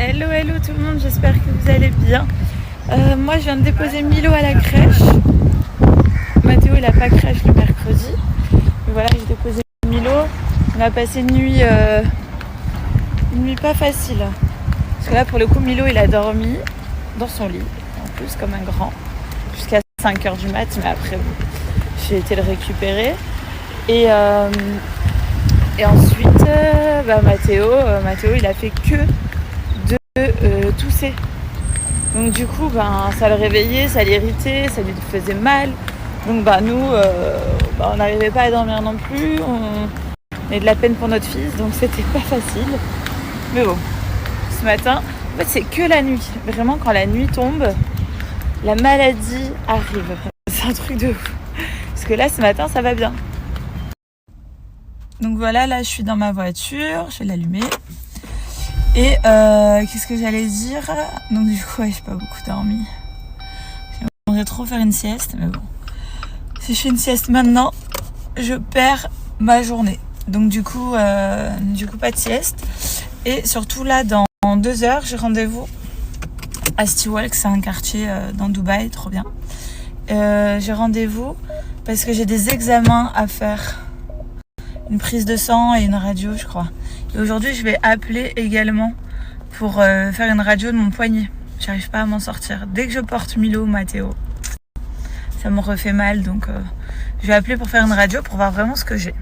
Hello hello tout le monde, j'espère que vous allez bien. Moi je viens de déposer Milo à la crèche. Mathéo il a pas crèche le mercredi. Mais voilà, j'ai déposé Milo. On a passé une nuit pas facile. Parce que là pour le coup Milo il a dormi dans son lit, en plus comme un grand, jusqu'à 5h du mat, mais après bon, j'ai été le récupérer. Et ensuite Mathéo il a fait que de tousser. Donc du coup ça le réveillait, ça l'irritait, ça lui faisait mal. Donc nous on n'arrivait pas à dormir non plus. On avait de la peine pour notre fils, donc c'était pas facile. Mais bon, ce matin, en fait c'est que la nuit. Vraiment quand la nuit tombe, la maladie arrive. C'est un truc de fou. Parce que là ce matin ça va bien. Donc voilà, là je suis dans ma voiture, je vais l'allumer. Et qu'est-ce que j'allais dire? Donc du coup j'ai pas beaucoup dormi. J'aimerais trop faire une sieste, mais bon. Si je fais une sieste maintenant, je perds ma journée. Donc du coup pas de sieste. Et surtout là, dans 2 heures, j'ai rendez-vous à City Walk, c'est un quartier dans Dubaï, trop bien. J'ai rendez-vous parce que j'ai des examens à faire. Une prise de sang et une radio, je crois. Et aujourd'hui, je vais appeler également pour faire une radio de mon poignet. J'arrive pas à m'en sortir. Dès que je porte Milo ou Mathéo, ça me refait mal. Donc je vais appeler pour faire une radio pour voir vraiment ce que j'ai.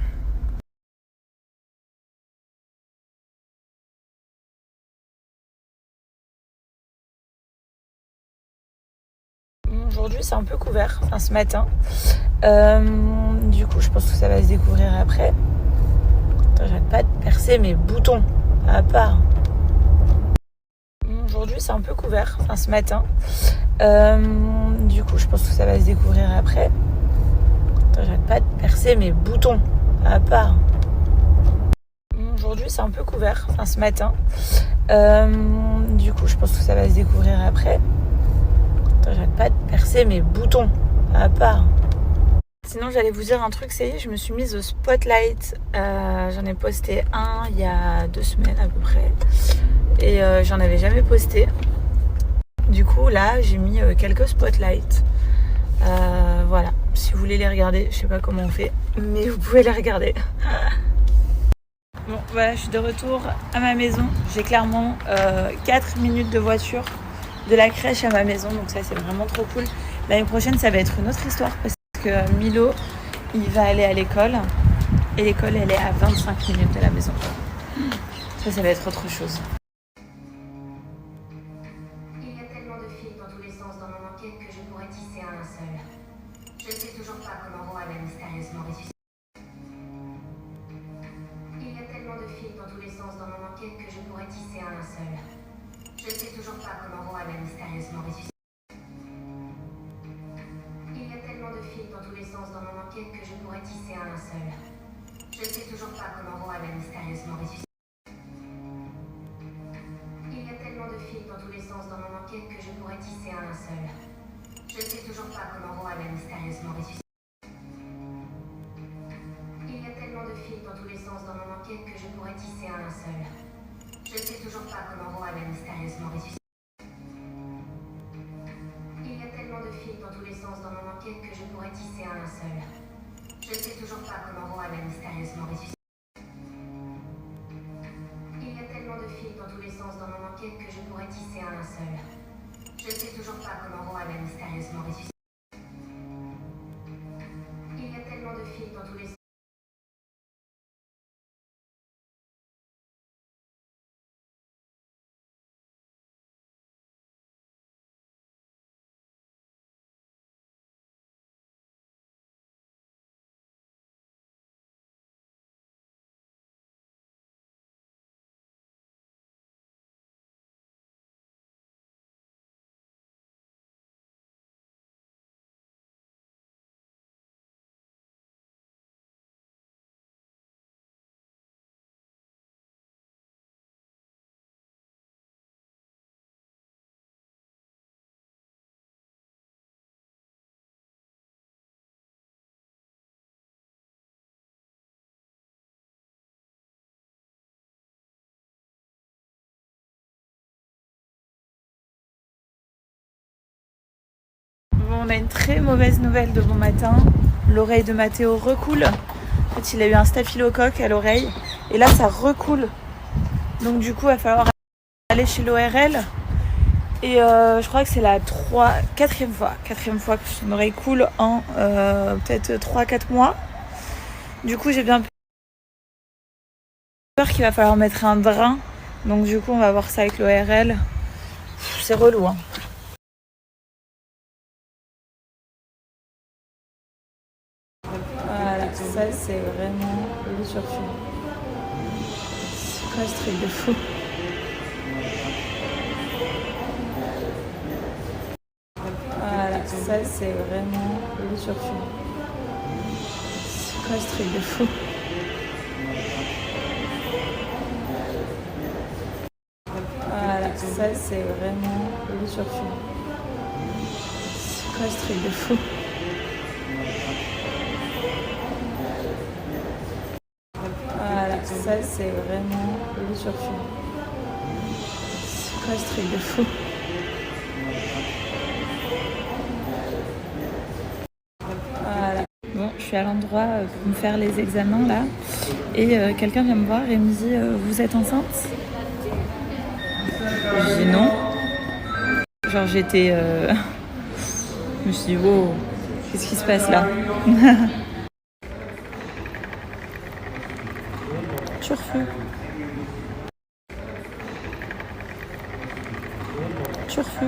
Aujourd'hui, c'est un peu couvert, enfin ce matin. Du coup, je pense que ça va se découvrir après. J'arrête pas de percer mes boutons à part. Aujourd'hui, c'est un peu couvert, enfin ce matin. Du coup, je pense que ça va se découvrir après. J'arrête pas de percer mes boutons à part. Aujourd'hui, c'est un peu couvert, enfin ce matin. Du coup, je pense que ça va se découvrir après. J'arrête pas de percer mes boutons à part. Sinon, j'allais vous dire un truc, c'est je me suis mise au Spotlight. J'en ai posté un il y a 2 semaines à peu près. Et j'en avais jamais posté. Du coup, là, j'ai mis quelques Spotlights. Voilà, si vous voulez les regarder, je sais pas comment on fait, mais vous pouvez les regarder. Bon, voilà, je suis de retour à ma maison. J'ai clairement 4 minutes de voiture de la crèche à ma maison, donc ça c'est vraiment trop cool. L'année prochaine, ça va être une autre histoire parce que Milo, il va aller à l'école et l'école, elle est à 25 minutes de la maison. Ça va être autre chose. Il y a tellement de fils dans tous les sens dans mon enquête que je pourrais tisser un linceul. Je ne sais toujours pas comment Rohan a mystérieusement ressuscité. Il y a tellement de fils dans tous les sens dans mon enquête que je pourrais tisser un linceul. Je ne sais toujours pas comment Rohan a mystérieusement ressuscité. Il y a tellement de fils dans tous les sens dans mon enquête que je pourrais tisser un linceul. Je ne sais toujours pas comment Rohan a mystérieusement ressuscité. Il y a tellement de fils dans tous les sens dans mon enquête que je pourrais tisser un linceul. Je ne sais toujours pas comment Rohan a mystérieusement ressuscité. Il y a tellement de fils dans tous les sens dans mon enquête que je pourrais tisser un linceul. Je ne sais toujours pas comment Rohan a mystérieusement ressuscité. Il y a tellement de fils dans tous les sens dans mon enquête que je pourrais tisser un linceul. Je ne sais toujours pas comment Rohan a mystérieusement ressuscité. Il y a tellement de fils dans tous les sens dans mon enquête que je pourrais tisser un linceul. Je ne sais toujours pas comment Rohan a mystérieusement ressuscité. Il y a tellement de fils dans tous les sens. on a une très mauvaise nouvelle de bon matin. L'oreille de Mathéo recoule. En fait, il a eu un staphylocoque à l'oreille. Et là, ça recoule. Donc du coup, il va falloir aller chez l'ORL. Et je crois que c'est la quatrième fois que son oreille coule en peut-être 3-4 mois. Du coup, j'ai bien peur qu'il va falloir mettre un drain. Donc du coup, on va voir ça avec l'ORL. C'est relou, hein. Voilà, ça c'est vraiment le surfait. C'est quoi ce truc de fou? Voilà, ça c'est vraiment le surfait. C'est quoi ce truc de fou? Voilà, ça c'est vraiment le surfait. C'est quoi ce truc de fou? Voilà, ça c'est vraiment le surfait. C'est quoi ce truc de fou? Voilà. Bon, je suis à l'endroit pour me faire les examens là. Et quelqu'un vient me voir et me dit vous êtes enceinte? Je dis non. Genre j'étais... Je me suis dit wow, qu'est-ce qui se passe là? Turfu. Turfu.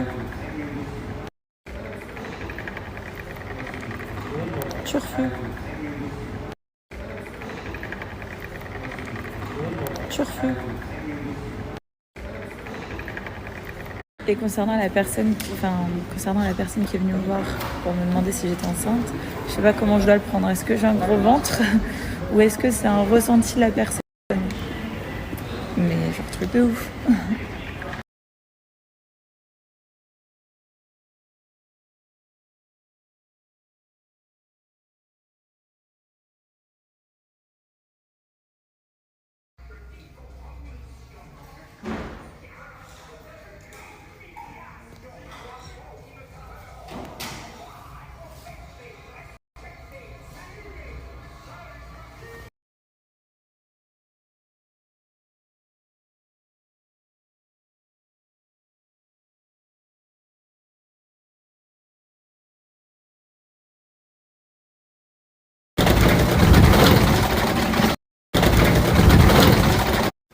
Turfu. Turfu. Et concernant la personne qui est venue me voir pour me demander si j'étais enceinte, je sais pas comment je dois le prendre. Est-ce que j'ai un gros ventre ou est-ce que c'est un ressenti de la personne? Mais genre truc de ouf.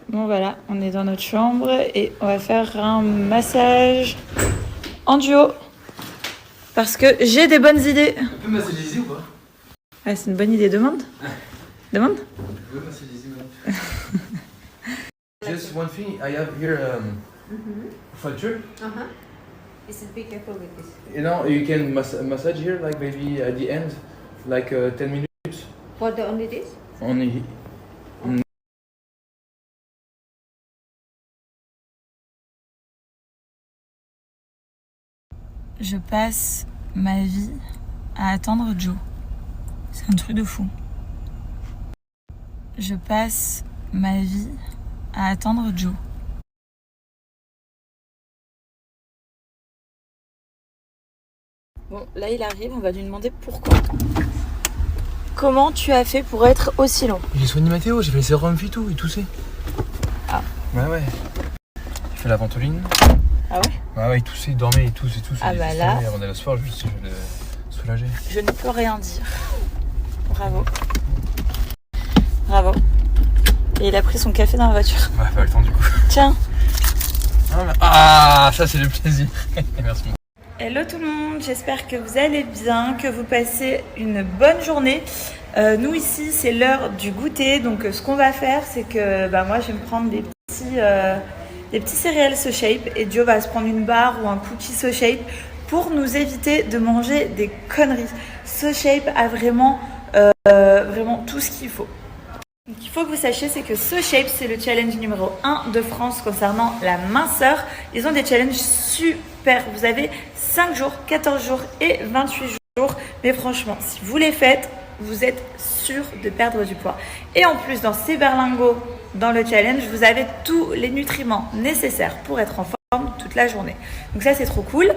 Bon voilà, on est dans notre chambre et on va faire un massage en duo. Parce que j'ai des bonnes idées. On peut massager ou pas? Ouais, c'est une bonne idée, demande. Demande. On peut massager, Just one thing, I have here fracture. Be careful with this. You know, you can massage here, like maybe at the end, like 10 minutes. For the only this? Only. Je passe ma vie à attendre Joe. C'est un truc de fou. Je passe ma vie à attendre Joe. Bon, là il arrive, on va lui demander pourquoi. Comment tu as fait pour être aussi long? J'ai soigné Mathéo, j'ai fait les sérums et tout, il toussait. Ah. Ouais. J'ai fait la ventoline. Ah ouais? Ouais, il toussait, il dormait, il tousse. Ah bah là. Avant d'aller le soir, je le soulager. Je ne peux rien dire. Bravo. Bravo. Et il a pris son café dans la voiture. Ouais, pas le temps du coup. Tiens. Ah, ça c'est le plaisir. Merci. Hello tout le monde, j'espère que vous allez bien, que vous passez une bonne journée. Nous ici c'est l'heure du goûter, donc ce qu'on va faire c'est que moi je vais me prendre des petits céréales SoShape et Joe va se prendre une barre ou un cookie SoShape pour nous éviter de manger des conneries. SoShape a vraiment tout ce qu'il faut. Donc, il faut que vous sachiez, c'est que SoShape, c'est le challenge numéro 1 de France concernant la minceur. Ils ont des challenges super. Vous avez 5 jours, 14 jours et 28 jours. Mais franchement, si vous les faites, vous êtes sûr de perdre du poids. Et en plus, dans ces berlingots, dans le challenge, vous avez tous les nutriments nécessaires pour être en forme toute la journée. Donc ça, c'est trop cool.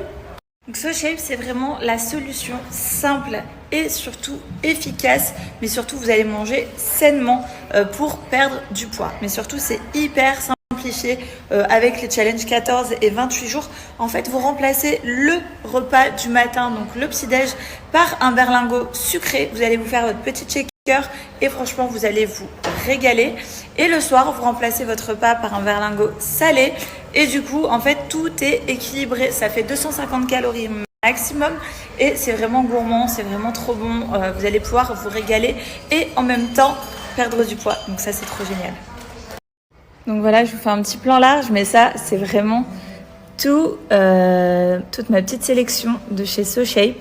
Donc SoShape, c'est vraiment la solution simple et surtout efficace, mais surtout vous allez manger sainement pour perdre du poids. Mais surtout c'est hyper simplifié avec les challenges 14 et 28 jours. En fait, vous remplacez le repas du matin, donc le petit-déj, par un berlingot sucré. Vous allez vous faire votre petit shaker et franchement, vous allez vous régaler. Et le soir, vous remplacez votre repas par un berlingot salé. Et du coup, en fait, tout est équilibré. Ça fait 250 calories maximum et c'est vraiment gourmand, c'est vraiment trop bon. Vous allez pouvoir vous régaler et en même temps perdre du poids. Donc ça, c'est trop génial. Donc voilà, je vous fais un petit plan large, mais ça, c'est vraiment toute ma petite sélection de chez SoShape.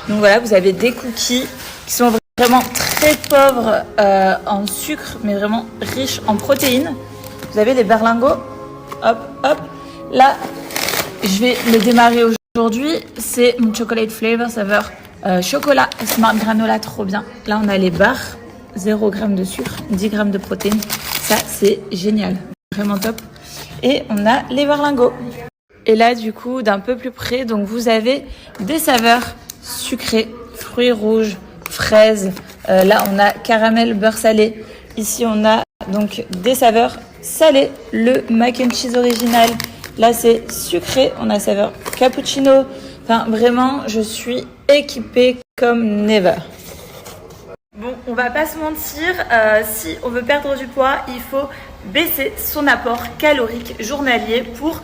Donc voilà, vous avez des cookies qui sont vraiment très pauvres en sucre, mais vraiment riches en protéines. Vous avez les berlingots. Hop, hop. Là, je vais le démarrer aujourd'hui. C'est mon chocolate flavor saveur chocolat smart granola, trop bien. Là, on a les barres, 0 g de sucre, 10 g de protéines. Ça, c'est génial. Vraiment top. Et on a les berlingots. Et là, du coup, d'un peu plus près, donc vous avez des saveurs sucrées, fruits rouges, fraises. Là, on a caramel, beurre salé. Ici, on a donc des saveurs salées. Le mac and cheese original. Là, c'est sucré. On a saveur cappuccino. Enfin, vraiment, je suis équipée comme never. Bon, on va pas se mentir, si on veut perdre du poids, il faut baisser son apport calorique journalier pour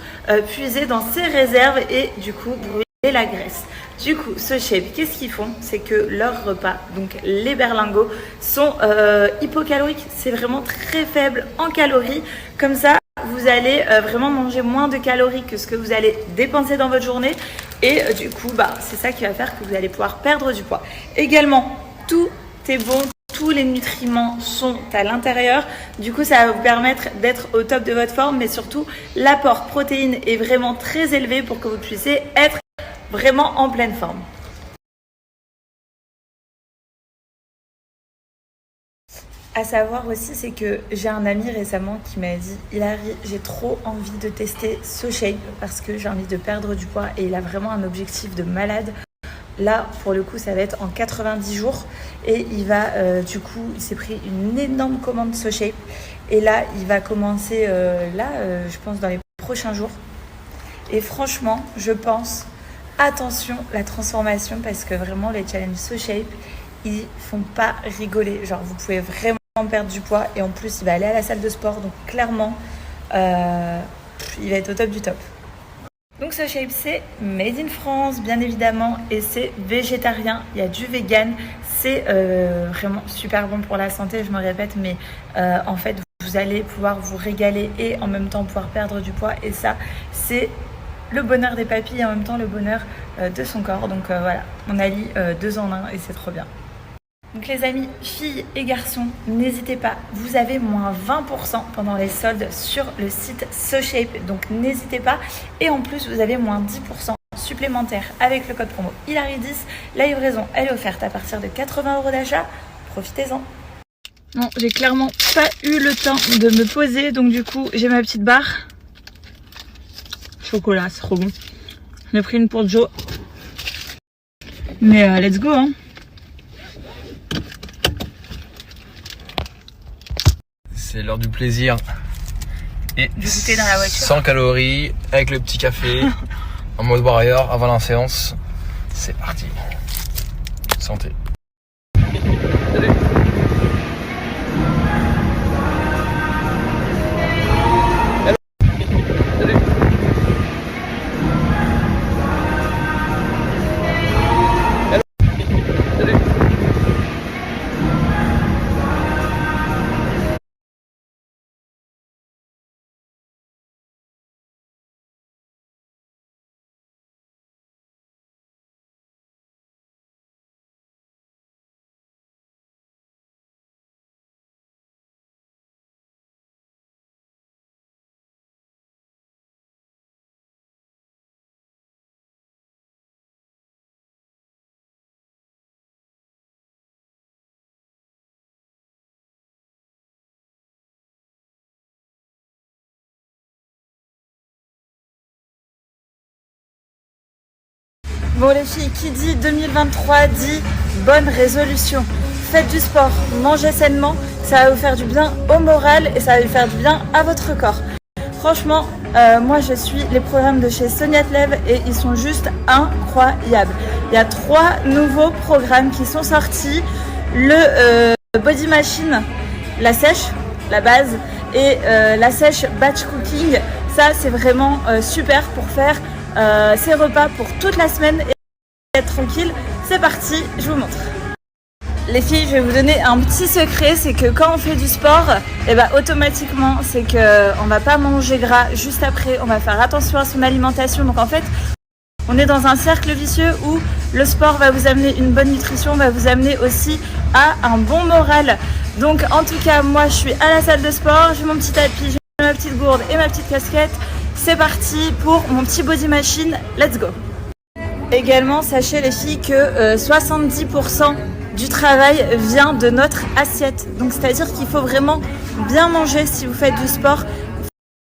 puiser dans ses réserves et du coup brûler la graisse. Du coup, SoShape, qu'est-ce qu'ils font? C'est que leurs repas, donc les berlingots, sont hypocaloriques. C'est vraiment très faible en calories. Comme ça, vous allez vraiment manger moins de calories que ce que vous allez dépenser dans votre journée. Et du coup, c'est ça qui va faire que vous allez pouvoir perdre du poids. Également, tout est bon, tous les nutriments sont à l'intérieur. Du coup, ça va vous permettre d'être au top de votre forme, mais surtout, l'apport protéine est vraiment très élevé pour que vous puissiez être vraiment en pleine forme. À savoir aussi, c'est que j'ai un ami récemment qui m'a dit « Hilary, j'ai trop envie de tester SoShape parce que j'ai envie de perdre du poids » et il a vraiment un objectif de malade. Là, pour le coup, ça va être en 90 jours et il va, du coup, il s'est pris une énorme commande SoShape et là, il va commencer, je pense, dans les prochains jours. Et franchement, je pense, attention, la transformation parce que vraiment, les challenges SoShape, ils font pas rigoler. Genre, vous pouvez vraiment perdre du poids et en plus, il va aller à la salle de sport. Donc, clairement, il va être au top du top. Donc SoShape, c'est made in France, bien évidemment, et c'est végétarien. Il y a du vegan. C'est vraiment super bon pour la santé, je me répète, mais en fait, vous allez pouvoir vous régaler et en même temps pouvoir perdre du poids. Et ça, c'est le bonheur des papilles et en même temps le bonheur de son corps. Donc voilà, on allie 2 en 1 et c'est trop bien. Donc les amis, filles et garçons, n'hésitez pas, vous avez moins 20% pendant les soldes sur le site SoShape, donc n'hésitez pas. Et en plus, vous avez moins 10% supplémentaire avec le code promo Hilary10. La livraison, elle est offerte à partir de 80 € d'achat. Profitez-en. Non, j'ai clairement pas eu le temps de me poser, donc du coup, j'ai ma petite barre. Chocolat, c'est trop bon. J'en ai pris une pour Joe. Mais let's go, hein. C'est l'heure du plaisir. Et du goûter dans la voiture. 100 calories avec le petit café en mode warrior avant la séance. C'est parti. Santé. Bon les filles, qui dit 2023 dit bonne résolution. Faites du sport, mangez sainement, ça va vous faire du bien au moral et ça va vous faire du bien à votre corps. Franchement, moi je suis les programmes de chez Sonia Tlev et ils sont juste incroyables. Il y a 3 nouveaux programmes qui sont sortis. Le Body Machine, la sèche, la base, et la sèche Batch Cooking. Ça c'est vraiment super pour faire ses repas pour toute la semaine et être tranquille. C'est parti, je vous montre. Les filles, je vais vous donner un petit secret, c'est que quand on fait du sport, et ben automatiquement, c'est qu'on va pas manger gras juste après, on va faire attention à son alimentation. Donc en fait, on est dans un cercle vicieux où le sport va vous amener une bonne nutrition, va vous amener aussi à un bon moral. Donc en tout cas, moi je suis à la salle de sport, j'ai mon petit tapis, j'ai ma petite gourde et ma petite casquette. C'est parti pour mon petit body machine, let's go. Également, sachez les filles que 70% du travail vient de notre assiette. Donc c'est-à-dire qu'il faut vraiment bien manger si vous faites du sport.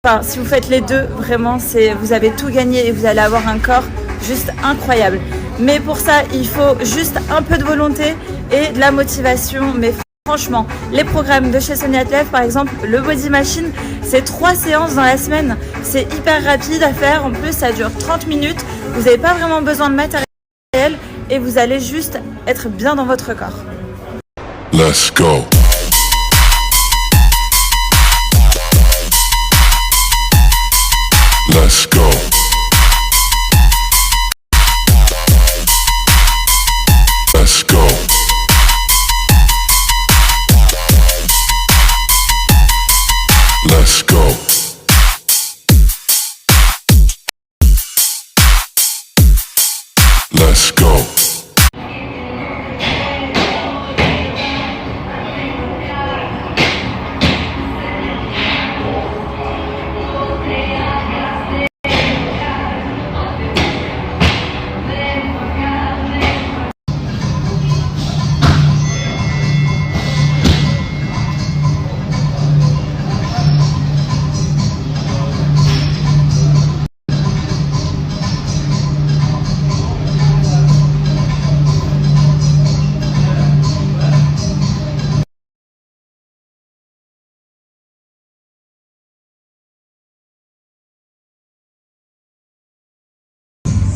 Enfin, si vous faites les deux, vraiment, vous avez tout gagné et vous allez avoir un corps juste incroyable. Mais pour ça, il faut juste un peu de volonté et de la motivation. Mais franchement, les programmes de chez Sonia Tlev, par exemple, le Body Machine, c'est 3 séances dans la semaine. C'est hyper rapide à faire. En plus, ça dure 30 minutes. Vous n'avez pas vraiment besoin de matériel et vous allez juste être bien dans votre corps. Let's go. Let's go. Let's go. Let's go. Let's go.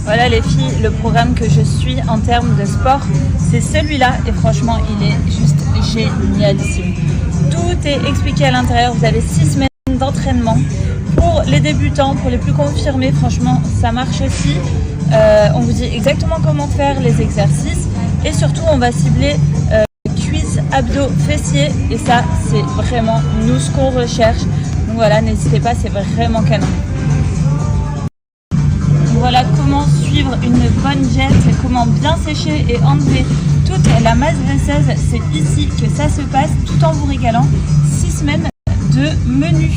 Voilà les filles, le programme que je suis en termes de sport, c'est celui-là et franchement il est juste génialissime. Tout est expliqué à l'intérieur, vous avez 6 semaines d'entraînement. Pour les débutants, pour les plus confirmés, franchement ça marche aussi. On vous dit exactement comment faire les exercices et surtout on va cibler cuisses, abdos, fessiers et ça c'est vraiment nous ce qu'on recherche. Donc voilà, n'hésitez pas, c'est vraiment canon. Voilà comment suivre une bonne diète, comment bien sécher et enlever toute la masse graisseuse. C'est ici que ça se passe tout en vous régalant. 6 semaines de menu.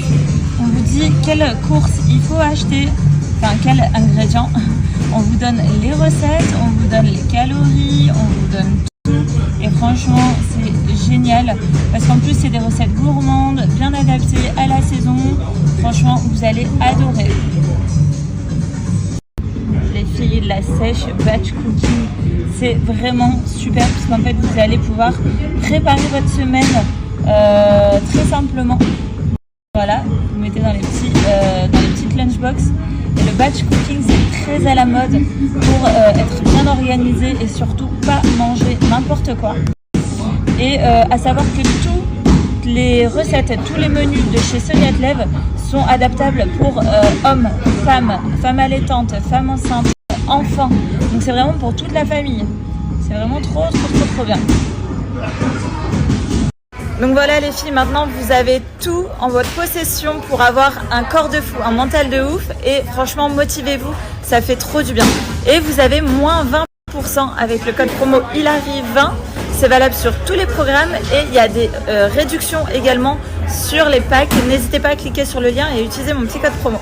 On vous dit quelles courses il faut acheter, enfin quels ingrédients. On vous donne les recettes, on vous donne les calories, on vous donne tout. Et franchement, c'est génial parce qu'en plus, c'est des recettes gourmandes, bien adaptées à la saison. Franchement, vous allez adorer. La sèche batch cooking, c'est vraiment super puisqu'en fait vous allez pouvoir préparer votre semaine très simplement. Voilà, vous mettez dans les petites lunchbox et le batch cooking c'est très à la mode pour être bien organisé et surtout pas manger n'importe quoi. Et à savoir que toutes les recettes, tous les menus de chez Sonia Tlev sont adaptables pour hommes, femmes allaitantes, femmes enceintes, enfants, donc c'est vraiment pour toute la famille. C'est vraiment trop bien. Donc voilà les filles, maintenant vous avez tout en votre possession pour avoir un corps de fou, un mental de ouf et franchement motivez-vous, ça fait trop du bien. Et vous avez moins 20% avec le code promo Hilary20, c'est valable sur tous les programmes et il y a des réductions également sur les packs. N'hésitez pas à cliquer sur le lien et utiliser mon petit code promo.